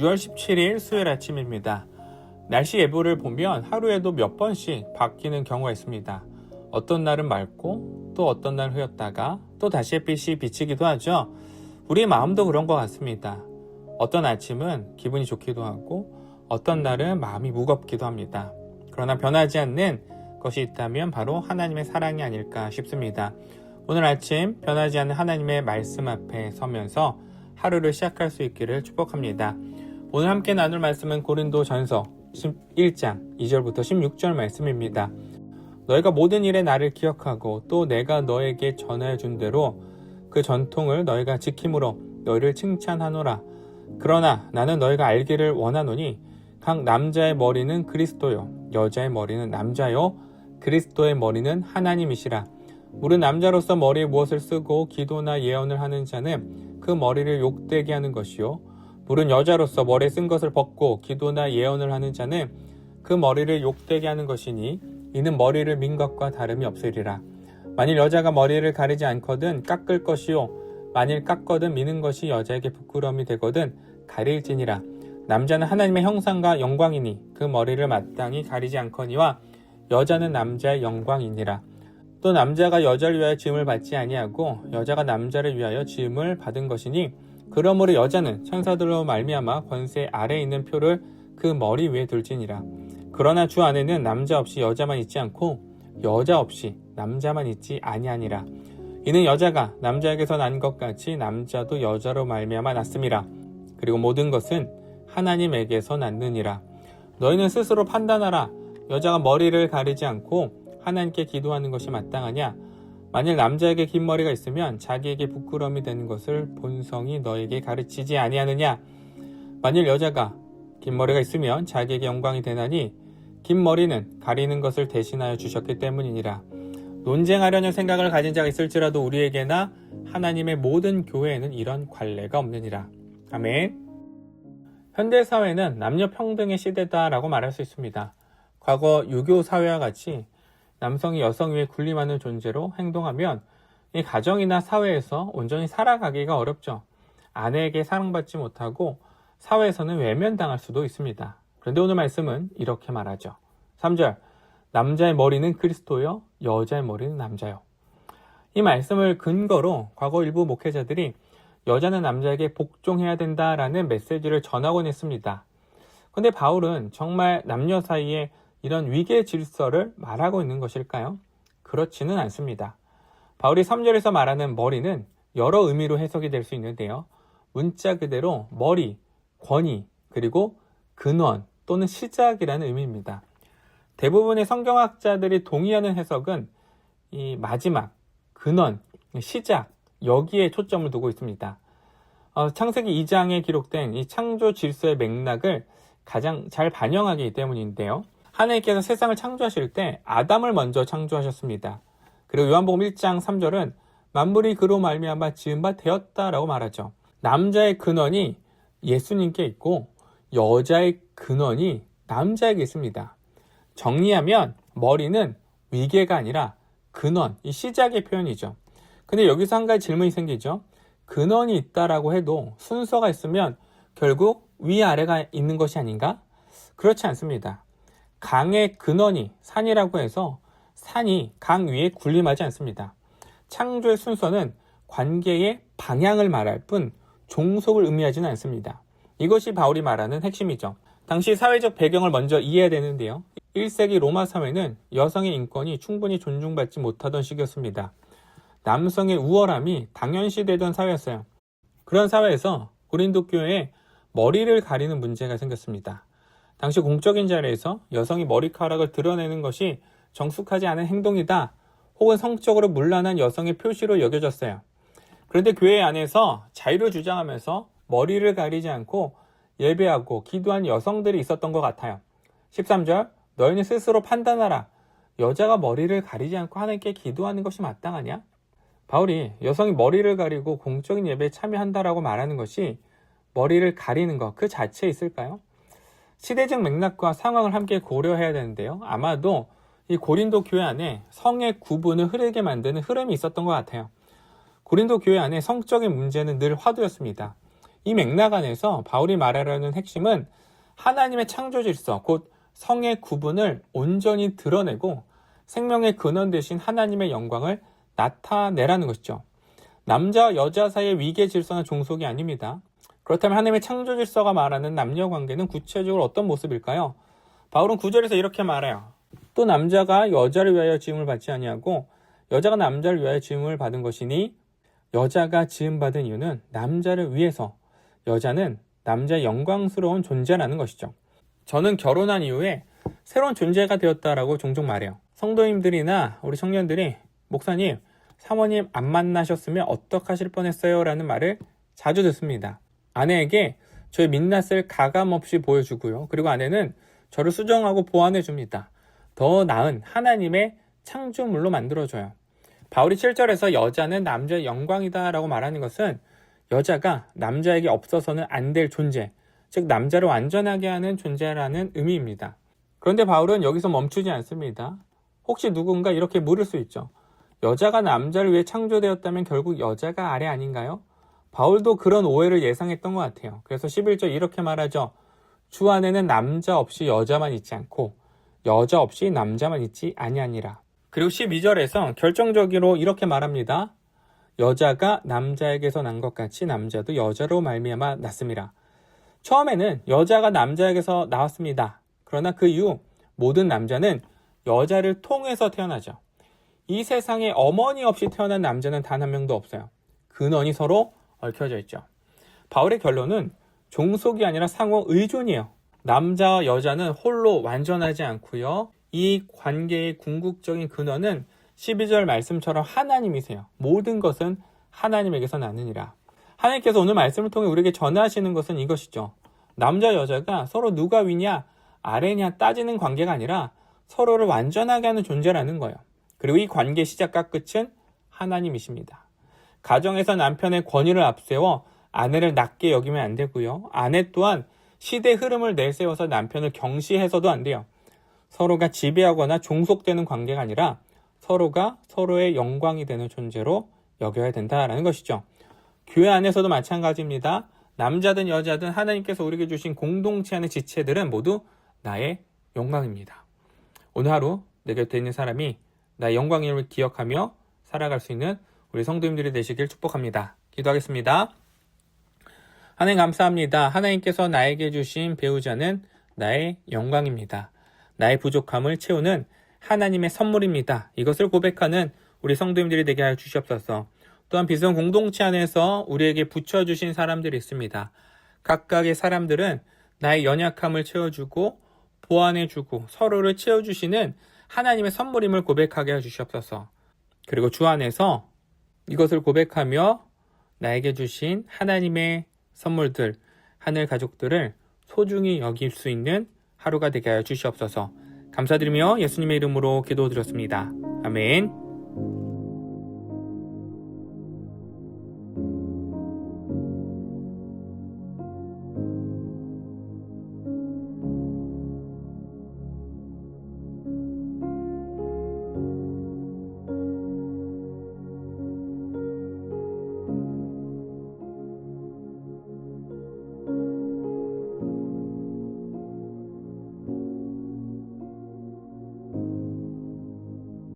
6월 17일 수요일 아침입니다. 날씨 예보를 보면 하루에도 몇 번씩 바뀌는 경우가 있습니다. 어떤 날은 맑고 또 어떤 날 흐렸다가 또 다시 햇빛이 비치기도 하죠. 우리의 마음도 그런 것 같습니다. 어떤 아침은 기분이 좋기도 하고 어떤 날은 마음이 무겁기도 합니다. 그러나 변하지 않는 것이 있다면 바로 하나님의 사랑이 아닐까 싶습니다. 오늘 아침 변하지 않는 하나님의 말씀 앞에 서면서 하루를 시작할 수 있기를 축복합니다. 오늘 함께 나눌 말씀은 고린도전서 11장 2절부터 16절 말씀입니다. 너희가 모든 일에 나를 기억하고 또 내가 너에게 전하여 준 대로 그 전통을 너희가 지킴으로 너희를 칭찬하노라. 그러나 나는 너희가 알기를 원하노니 각 남자의 머리는 그리스도요 여자의 머리는 남자요 그리스도의 머리는 하나님이시라. 물은 남자로서 머리에 무엇을 쓰고 기도나 예언을 하는 자는 그 머리를 욕되게 하는 것이요 물은 여자로서 머리에 쓴 것을 벗고 기도나 예언을 하는 자는 그 머리를 욕되게 하는 것이니 이는 머리를 민 것과 다름이 없으리라. 만일 여자가 머리를 가리지 않거든 깎을 것이요 만일 깎거든 미는 것이 여자에게 부끄러움이 되거든 가릴지니라. 남자는 하나님의 형상과 영광이니 그 머리를 마땅히 가리지 않거니와 여자는 남자의 영광이니라. 또 남자가 여자를 위하여 지음을 받지 아니하고 여자가 남자를 위하여 지음을 받은 것이니 그러므로 여자는 천사들로 말미암아 권세 아래에 있는 표를 그 머리 위에 둘지니라. 그러나 주 안에는 남자 없이 여자만 있지 않고 여자 없이 남자만 있지 아니하니라. 이는 여자가 남자에게서 난 것 같이 남자도 여자로 말미암아 났음이라. 그리고 모든 것은 하나님에게서 났느니라. 너희는 스스로 판단하라. 여자가 머리를 가리지 않고 하나님께 기도하는 것이 마땅하냐? 만일 남자에게 긴 머리가 있으면 자기에게 부끄러움이 되는 것을 본성이 너에게 가르치지 아니하느냐? 만일 여자가 긴 머리가 있으면 자기에게 영광이 되나니 긴 머리는 가리는 것을 대신하여 주셨기 때문이니라. 논쟁하려는 생각을 가진 자가 있을지라도 우리에게나 하나님의 모든 교회에는 이런 관례가 없느니라. 아멘. 현대사회는 남녀 평등의 시대다라고 말할 수 있습니다. 과거 유교 사회와 같이 남성이 여성 위에 군림하는 존재로 행동하면 이 가정이나 사회에서 온전히 살아가기가 어렵죠. 아내에게 사랑받지 못하고 사회에서는 외면당할 수도 있습니다. 그런데 오늘 말씀은 이렇게 말하죠. 3절 남자의 머리는 그리스도요 여자의 머리는 남자요. 이 말씀을 근거로 과거 일부 목회자들이 여자는 남자에게 복종해야 된다라는 메시지를 전하곤 했습니다. 그런데 바울은 정말 남녀 사이에 이런 위계 질서를 말하고 있는 것일까요? 그렇지는 않습니다. 바울이 3절에서 말하는 머리는 여러 의미로 해석이 될 수 있는데요. 문자 그대로 머리, 권위, 그리고 근원 또는 시작이라는 의미입니다. 대부분의 성경학자들이 동의하는 해석은 이 마지막, 근원, 시작, 여기에 초점을 두고 있습니다. 창세기 2장에 기록된 이 창조 질서의 맥락을 가장 잘 반영하기 때문인데요. 하나님께서 세상을 창조하실 때 아담을 먼저 창조하셨습니다. 그리고 요한복음 1장 3절은 만물이 그로 말미암아 지은 바 되었다라고 말하죠. 남자의 근원이 예수님께 있고 여자의 근원이 남자에게 있습니다. 정리하면 머리는 위계가 아니라 근원, 이 시작의 표현이죠. 근데 여기서 한 가지 질문이 생기죠. 근원이 있다라고 해도 순서가 있으면 결국 위아래가 있는 것이 아닌가? 그렇지 않습니다. 강의 근원이 산이라고 해서 산이 강 위에 군림하지 않습니다. 창조의 순서는 관계의 방향을 말할 뿐 종속을 의미하지는 않습니다. 이것이 바울이 말하는 핵심이죠. 당시 사회적 배경을 먼저 이해해야 되는데요. 1세기 로마 사회는 여성의 인권이 충분히 존중받지 못하던 시기였습니다. 남성의 우월함이 당연시되던 사회였어요. 그런 사회에서 고린도 교회에 머리를 가리는 문제가 생겼습니다. 당시 공적인 자리에서 여성이 머리카락을 드러내는 것이 정숙하지 않은 행동이다 혹은 성적으로 문란한 여성의 표시로 여겨졌어요. 그런데 교회 안에서 자유를 주장하면서 머리를 가리지 않고 예배하고 기도한 여성들이 있었던 것 같아요. 13절 너희는 스스로 판단하라. 여자가 머리를 가리지 않고 하나님께 기도하는 것이 마땅하냐? 바울이 여성이 머리를 가리고 공적인 예배에 참여한다라고 말하는 것이 머리를 가리는 것 그 자체에 있을까요? 시대적 맥락과 상황을 함께 고려해야 되는데요. 아마도 이 고린도 교회 안에 성의 구분을 흐르게 만드는 흐름이 있었던 것 같아요. 고린도 교회 안에 성적인 문제는 늘 화두였습니다. 이 맥락 안에서 바울이 말하려는 핵심은 하나님의 창조 질서, 곧 성의 구분을 온전히 드러내고 생명의 근원 되신 하나님의 영광을 나타내라는 것이죠. 남자와 여자 사이의 위계 질서는 종속이 아닙니다. 그렇다면 하나님의 창조 질서가 말하는 남녀 관계는 구체적으로 어떤 모습일까요? 바울은 9절에서 이렇게 말해요. 또 남자가 여자를 위하여 지음을 받지 아니하고 여자가 남자를 위하여 지음을 받은 것이니 여자가 지음받은 이유는 남자를 위해서, 여자는 남자의 영광스러운 존재라는 것이죠. 저는 결혼한 이후에 새로운 존재가 되었다라고 종종 말해요. 성도님들이나 우리 청년들이 목사님, 사모님 안 만나셨으면 어떡하실 뻔했어요? 라는 말을 자주 듣습니다. 아내에게 저의 민낯을 가감없이 보여주고요. 그리고 아내는 저를 수정하고 보완해 줍니다. 더 나은 하나님의 창조물로 만들어줘요. 바울이 7절에서 여자는 남자의 영광이다 라고 말하는 것은 여자가 남자에게 없어서는 안 될 존재, 즉 남자를 완전하게 하는 존재라는 의미입니다. 그런데 바울은 여기서 멈추지 않습니다. 혹시 누군가 이렇게 물을 수 있죠. 여자가 남자를 위해 창조되었다면 결국 여자가 아래 아닌가요? 바울도 그런 오해를 예상했던 것 같아요. 그래서 11절 이렇게 말하죠. 주 안에는 남자 없이 여자만 있지 않고 여자 없이 남자만 있지 아니하니라. 그리고 12절에서 결정적으로 이렇게 말합니다. 여자가 남자에게서 난 것 같이 남자도 여자로 말미암아 났음이라. 처음에는 여자가 남자에게서 나왔습니다. 그러나 그 이후 모든 남자는 여자를 통해서 태어나죠. 이 세상에 어머니 없이 태어난 남자는 단 한 명도 없어요. 근원이 서로 얽혀져 있죠. 바울의 결론은 종속이 아니라 상호 의존이에요. 남자와 여자는 홀로 완전하지 않고요. 이 관계의 궁극적인 근원은 12절 말씀처럼 하나님이세요. 모든 것은 하나님에게서 나느니라. 하나님께서 오늘 말씀을 통해 우리에게 전하시는 것은 이것이죠. 남자 여자가 서로 누가 위냐 아래냐 따지는 관계가 아니라 서로를 완전하게 하는 존재라는 거예요. 그리고 이 관계의 시작과 끝은 하나님이십니다. 가정에서 남편의 권위를 앞세워 아내를 낮게 여기면 안 되고요. 아내 또한 시대 흐름을 내세워서 남편을 경시해서도 안 돼요. 서로가 지배하거나 종속되는 관계가 아니라 서로가 서로의 영광이 되는 존재로 여겨야 된다라는 것이죠. 교회 안에서도 마찬가지입니다. 남자든 여자든 하나님께서 우리에게 주신 공동체 안의 지체들은 모두 나의 영광입니다. 오늘 하루 내 곁에 있는 사람이 나의 영광의 이름을 기억하며 살아갈 수 있는 우리 성도님들이 되시길 축복합니다. 기도하겠습니다. 하나님 감사합니다. 하나님께서 나에게 주신 배우자는 나의 영광입니다. 나의 부족함을 채우는 하나님의 선물입니다. 이것을 고백하는 우리 성도님들이 되게 하여 주시옵소서. 또한 비전 공동체 안에서 우리에게 붙여주신 사람들이 있습니다. 각각의 사람들은 나의 연약함을 채워주고 보완해주고 서로를 채워주시는 하나님의 선물임을 고백하게 해주시옵소서. 그리고 주 안에서 이것을 고백하며 나에게 주신 하나님의 선물들, 하늘 가족들을 소중히 여길 수 있는 하루가 되게 하여 주시옵소서. 감사드리며 예수님의 이름으로 기도드렸습니다. 아멘.